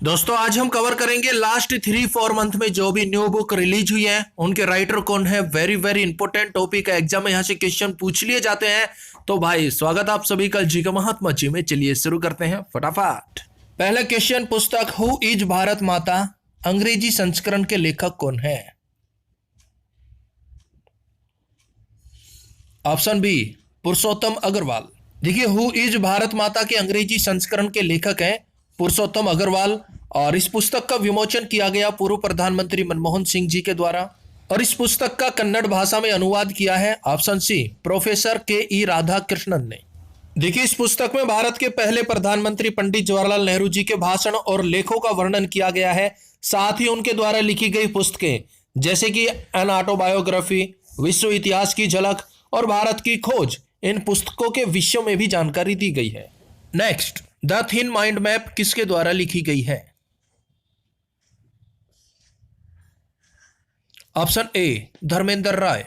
दोस्तों आज हम कवर करेंगे लास्ट 3-4 मंथ में जो भी न्यू बुक रिलीज हुई है, उनके राइटर कौन है। वेरी वेरी इंपॉर्टेंट टॉपिक है, एग्जाम में यहाँ से क्वेश्चन पूछ लिए जाते हैं। तो भाई स्वागत आप सभी का जी का महात्मा जी में। चलिए शुरू करते हैं फटाफट। पहला क्वेश्चन, पुस्तक हु इज भारत माता अंग्रेजी संस्करण के लेखक कौन है। ऑप्शन बी पुरुषोत्तम अग्रवाल। देखिए हु इज भारत माता के अंग्रेजी संस्करण के लेखक हैं पुरुषोत्तम अग्रवाल, और इस पुस्तक का विमोचन किया गया पूर्व प्रधानमंत्री मनमोहन सिंह जी के द्वारा। और इस पुस्तक का कन्नड़ भाषा में अनुवाद किया है ऑप्शन सी प्रोफेसर के राधा कृष्णन ने। देखिए इस पुस्तक में भारत के पहले प्रधानमंत्री पंडित जवाहरलाल नेहरू जी के भाषण और लेखों का वर्णन किया गया है। साथ ही उनके द्वारा लिखी गई पुस्तकें जैसे कि एन ऑटोबायोग्राफी, विश्व इतिहास की झलक और भारत की खोज, इन पुस्तकों के विषयों में भी जानकारी दी गई है। Next, the thin mind map किसके द्वारा लिखी गई है। ऑप्शन ए धर्मेंद्र राय।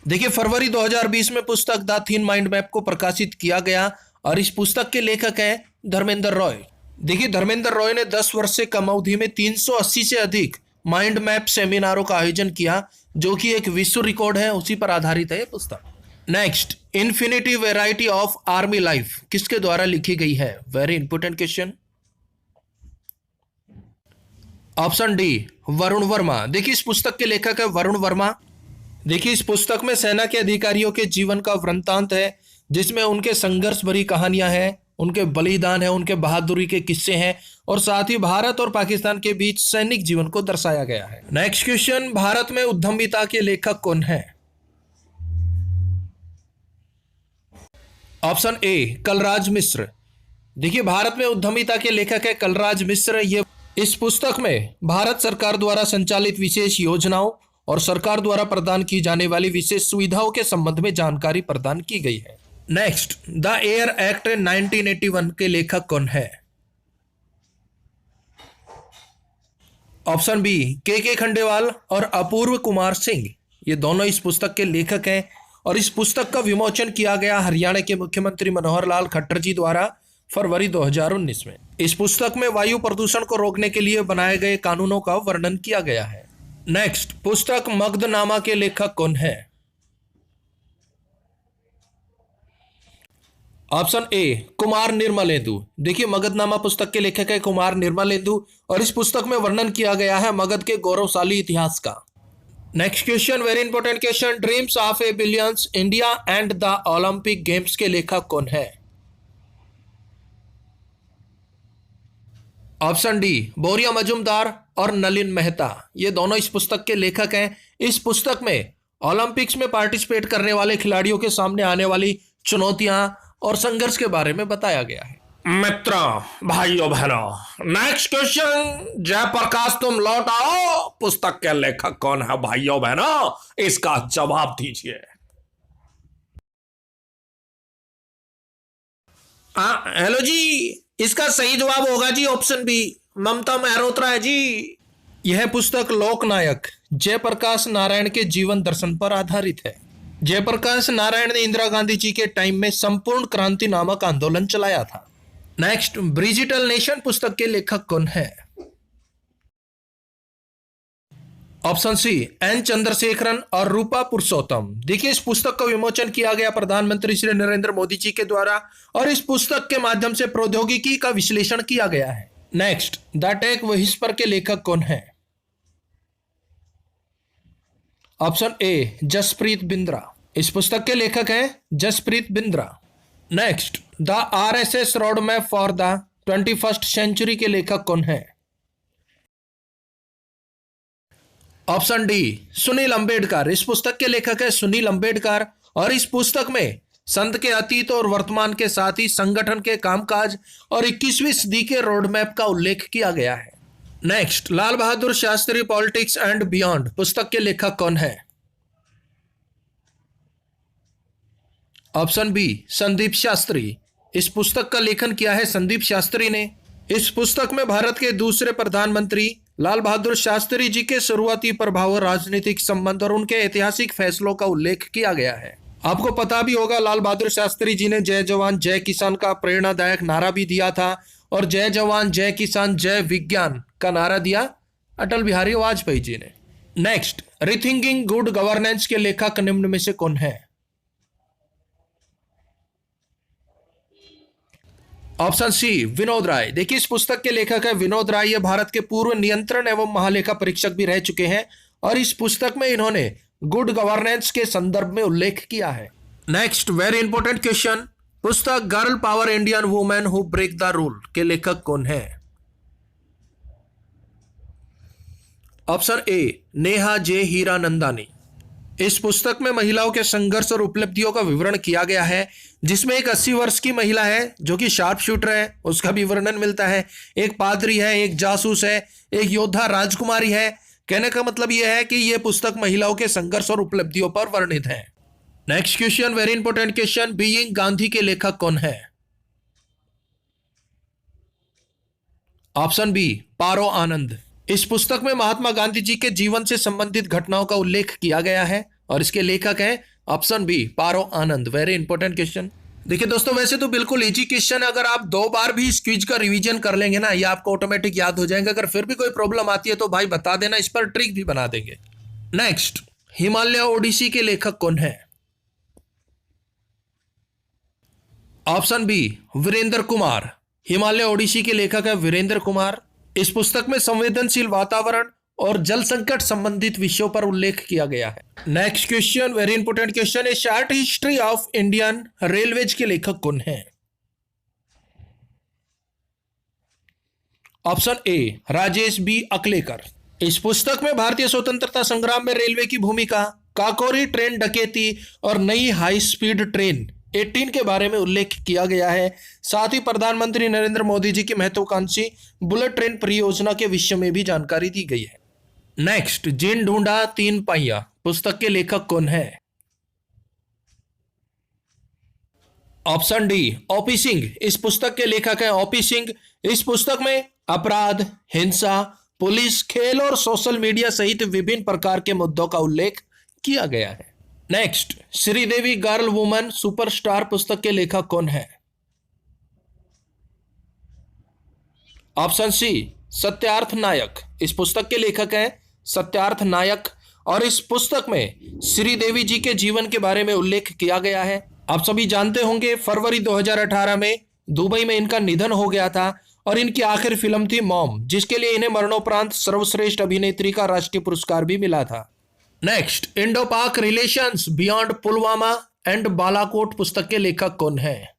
देखिए फरवरी 2020 में पुस्तक द थिन माइंड मैप को प्रकाशित किया गया और इस पुस्तक के लेखक हैं धर्मेंद्र रॉय। देखिए धर्मेंद्र रॉय ने 10 वर्ष से कम अवधि में 380 से अधिक माइंड मैप सेमिनारों का आयोजन किया, जो कि एक विश्व रिकॉर्ड है, उसी पर आधारित है यह पुस्तक। Next, infinity variety of army life किसके द्वारा लिखी गई है। Very important question. Option D Varun Verma. देखिए इस पुस्तक के लेखक है वरुण वर्मा। देखिए इस पुस्तक में सेना के अधिकारियों के जीवन का वृत्तांत है, जिसमें उनके संघर्ष भरी कहानियां हैं, उनके बलिदान है, उनके बहादुरी के किस्से हैं और साथ ही भारत और पाकिस्तान के बीच सैनिक जीवन को दर्शाया गया है। नेक्स्ट क्वेश्चन, भारत में उद्यमिता के लेखक कौन है। ऑप्शन ए कलराज मिश्र। देखिए भारत में उद्यमिता के लेखक है कलराज मिश्र। ये इस पुस्तक में भारत सरकार द्वारा संचालित विशेष योजनाओं और सरकार द्वारा प्रदान की जाने वाली विशेष सुविधाओं के संबंध में जानकारी प्रदान की गई है। नेक्स्ट, द एयर एक्ट 1981 के लेखक कौन है। ऑप्शन बी के खंडेवाल और अपूर्व कुमार सिंह। ये दोनों इस पुस्तक के लेखक हैं और इस पुस्तक का विमोचन किया गया हरियाणा के मुख्यमंत्री मनोहर लाल खट्टर जी द्वारा फरवरी 2019 में। इस पुस्तक में वायु प्रदूषण को रोकने के लिए बनाए गए कानूनों का वर्णन किया गया है। नेक्स्ट, पुस्तक मगधनामा के लेखक कौन है। Option A Kumar Nirmalendu. देखिए मगधनामा पुस्तक के लेखक है कुमार निर्मलेंदु और इस पुस्तक में वर्णन किया गया है मगध के गौरवशाली इतिहास का। Next question, very important question, dreams of A billions India and the Olympic games के लेखक कौन है। ऑप्शन डी बोरिया मजुमदार और नलिन मेहता। ये दोनों इस पुस्तक के लेखक हैं। इस पुस्तक में ओलंपिक्स में पार्टिसिपेट करने वाले खिलाड़ियों के सामने आने वाली चुनौतियां और संघर्ष के बारे में बताया गया है। मित्रों, भाइयों बहनों, नेक्स्ट क्वेश्चन, जयप्रकाश तुम लौट आओ पुस्तक के लेखक कौन है। भाइयों बहनों, इसका जवाब दीजिए। हेलो जी, इसका सही जवाब होगा जी ऑप्शन बी ममता मेहरोत्रा है जी। यह पुस्तक लोकनायक जयप्रकाश नारायण के जीवन दर्शन पर आधारित है। जयप्रकाश नारायण ने इंदिरा गांधी जी के टाइम में संपूर्ण क्रांति नामक आंदोलन चलाया था। नेक्स्ट, ब्रिजिटल नेशन पुस्तक के लेखक कौन है। ऑप्शन सी एन चंद्रशेखरन और रूपा पुरुषोत्तम। देखिए इस पुस्तक का विमोचन किया गया प्रधानमंत्री श्री नरेंद्र मोदी जी के द्वारा और इस पुस्तक के माध्यम से प्रौद्योगिकी का विश्लेषण किया गया है। नेक्स्ट, द टेक व्हिस्पर के लेखक कौन है। Option A Jaspreet Bindra. इस पुस्तक के लेखक हैं Jaspreet Bindra. Next, the RSS road map for the 21st century के लेखक कौन है। Option D Sunil Ambedkar. इस पुस्तक के लेखक है सुनील अंबेडकर और इस पुस्तक में संत के अतीत और वर्तमान के साथ ही संगठन के कामकाज और 21वीं सदी के रोड मैप का उल्लेख किया गया है। Next, Lal Bahadur Shastri politics and beyond पुस्तक के लेखक कौन है। Option B Sandeep Shastri. इस पुस्तक का लेखन किया है संदीप शास्त्री ने। इस पुस्तक में भारत के दूसरे प्रधानमंत्री लाल बहादुर शास्त्री जी के शुरुआती प्रभाव, राजनीतिक संबंध और उनके ऐतिहासिक फैसलों का उल्लेख किया गया है। आपको पता भी होगा लाल बहादुर शास्त्री जी ने जय जवान जय किसान का प्रेरणादायक नारा भी दिया था और जय जवान जय किसान जय विज्ञान का नारा दिया अटल बिहारी वाजपेयी जी ने। नेक्स्ट, रिथिंकिंग गुड गवर्नेंस के लेखक निम्न में से कौन है? ऑप्शन सी, विनोद राय। देखिए इस पुस्तक के लेखक है विनोद राय। ये भारत के पूर्व नियंत्रण एवं महालेखा परीक्षक भी रह चुके हैं और इस पुस्तक में इन्होंने गुड गवर्नेंस के संदर्भ में उल्लेख किया है। नेक्स्ट, वेरी इंपॉर्टेंट क्वेश्चन, पुस्तक girl power Indian women who break the rule के लेखक कौन है? Option A, Neha J Hiranandani. इस पुस्तक में महिलाओं के संघर्ष और उपलब्धियों का विवरण किया गया है, जिसमें एक 80 वर्ष की महिला है जो कि शार्प शूटर है, उसका भी वर्णन मिलता है। एक पादरी है, एक जासूस है, एक योद्धा राजकुमारी है। कहने का मतलब यह है कि यह पुस्तक महिलाओं के संघर्ष और उपलब्धियों पर वर्णित है। Next question, very important question, being Gandhi के लेखक कौन है? ऑप्शन बी, पारो आनंद। इस पुस्तक में महात्मा गांधी जी के जीवन से संबंधित घटनाओं का उल्लेख किया गया है और इसके लेखक हैं option B, Paro Anand. Very important question. देखिए दोस्तों, वैसे तो बिल्कुल इजी क्वेश्चन है, अगर आप 2 बार भी इस क्विज का रिवीजन कर लेंगे ना, ये आपको ऑटोमेटिक याद हो जाएंगे। अगर फिर भी कोई प्रॉब्लम आती है तो भाई बता देना, इस पर ट्रिक भी बना देंगे। नेक्स्ट, हिमालय ओडिसी के लेखक कौन है? Option B, Virendra Kumar. Himalaya Odyssey के लेखक है वीरेंद्र कुमार। इस पुस्तक में संवेदनशील वातावरण और जल संकट संबंधित विषयों पर उल्लेख किया गया है। Next question, very important question, a short history of Indian railways के लेखक कौन है? Option A, Rajesh B Aklekar. इस पुस्तक में भारतीय स्वतंत्रता संग्राम में रेलवे की भूमिका, काकोरी ट्रेन डकैती और नई हाई स्पीड ट्रेन 18 के बारे में उल्लेख किया गया है। साथ ही प्रधानमंत्री नरेंद्र मोदी जी की महत्वाकांक्षी बुलेट ट्रेन परियोजना के विषय में भी जानकारी दी गई है। नेक्स्ट, जिन ढूंढा 3 पहिया पुस्तक के लेखक कौन है? Option D, OP Singh. इस पुस्तक के लेखक है ओपी सिंह। इस पुस्तक में अपराध, हिंसा, पुलिस, खेल और सोशल मीडिया सहित विभिन्न प्रकार के मुद्दों का उल्लेख किया गया है। Next, Sridevi girl woman superstar पुस्तक के लेखक कौन है? ऑप्शन सी, सत्यार्थ नायक। इस पुस्तक के लेखक हैं सत्यार्थ नायक और इस पुस्तक में श्रीदेवी जी के जीवन के बारे में उल्लेख किया गया है। आप सभी जानते होंगे फरवरी 2018 में दुबई में इनका निधन हो गया था और इनकी आखिरी फिल्म थी मॉम, जिसके लिए इन्हें मरणोपरांत सर्वश्रेष्ठ अभिनेत्री का राष्ट्रीय पुरस्कार भी मिला था। Next, Indo Pak relations beyond Pulwama and Balakot पुस्तक के लेखक कौन है?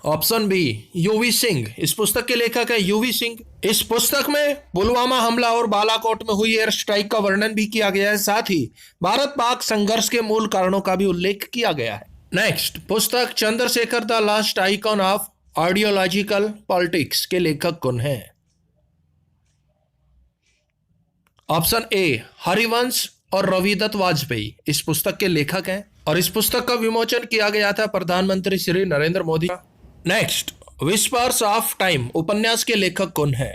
Option B, UV Singh. इस पुस्तक के लेखक है यूवी सिंह। इस पुस्तक में पुलवामा हमला और बालाकोट में हुई एयर स्ट्राइक का वर्णन भी किया गया है, साथ ही भारत पाक संघर्ष के मूल कारणों का भी उल्लेख किया गया है। नेक्स्ट, पुस्तक Chandrashekhar the last icon of ideological politics के लेखक कौन है? ऑप्शन ए, हरिवंश और रविदत्त वाजपेयी इस पुस्तक के लेखक हैं और इस पुस्तक का विमोचन किया गया था प्रधानमंत्री Shri Narendra Modi. Next, whispers of time उपन्यास के लेखक कौन है?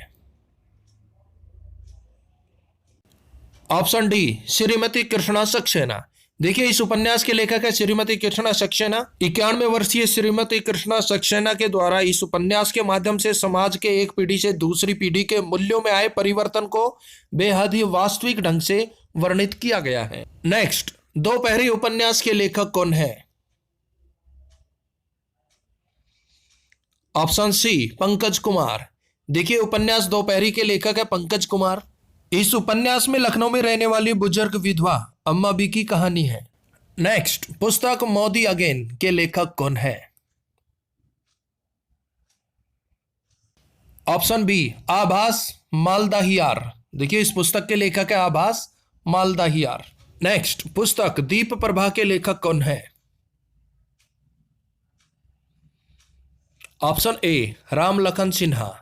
Option D, Shrimati Krishna Saxena. देखिए इस उपन्यास के लेखक है श्रीमती कृष्णा सक्सेना। 91 वर्षीय श्रीमती कृष्णा सक्सेना के द्वारा इस उपन्यास के माध्यम से समाज के एक पीढ़ी से दूसरी पीढ़ी के मूल्यों में आए परिवर्तन को बेहद ही वास्तविक ढंग से वर्णित किया गया है। नेक्स्ट, दोपहरी उपन्यास के लेखक कौन है? Option C, Pankaj Kumar. देखिए उपन्यास दोपहरी के लेखक है पंकज कुमार। इस उपन्यास में लखनऊ में रहने वाली बुजुर्ग विधवा अम्मा बी की कहानी है। नेक्स्ट, पुस्तक मोदी अगेन के लेखक कौन है? ऑप्शन बी, आभास मालदाहियार। देखिए इस पुस्तक के लेखक है आभास मालदाहियार। नेक्स्ट, पुस्तक दीप प्रभा के लेखक कौन है? ऑप्शन ए, राम लखन सिन्हा।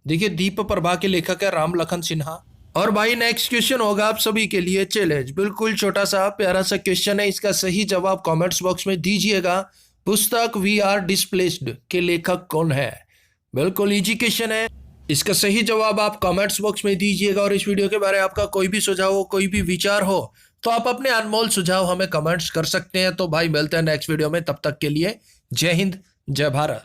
देखिए दीप प्रभा के लेखक है राम लखन सिन्हा। और भाई नेक्स्ट क्वेश्चन होगा आप सभी के लिए चैलेंज, बिल्कुल छोटा सा प्यारा सा क्वेश्चन है, इसका सही जवाब कमेंट्स बॉक्स में दीजिएगा। पुस्तक वी आर डिस्प्लेस्ड के लेखक कौन है? बिल्कुल इजी क्वेश्चन है, इसका सही जवाब आप कमेंट्स बॉक्स में दीजिएगा। और इस वीडियो के बारे में आपका कोई भी सुझाव हो, कोई भी विचार हो तो आप अपने अनमोल सुझाव हमें कमेंट्स कर सकते हैं। तो भाई मिलते हैं नेक्स्ट वीडियो में, तब तक के लिए जय हिंद, जय भारत।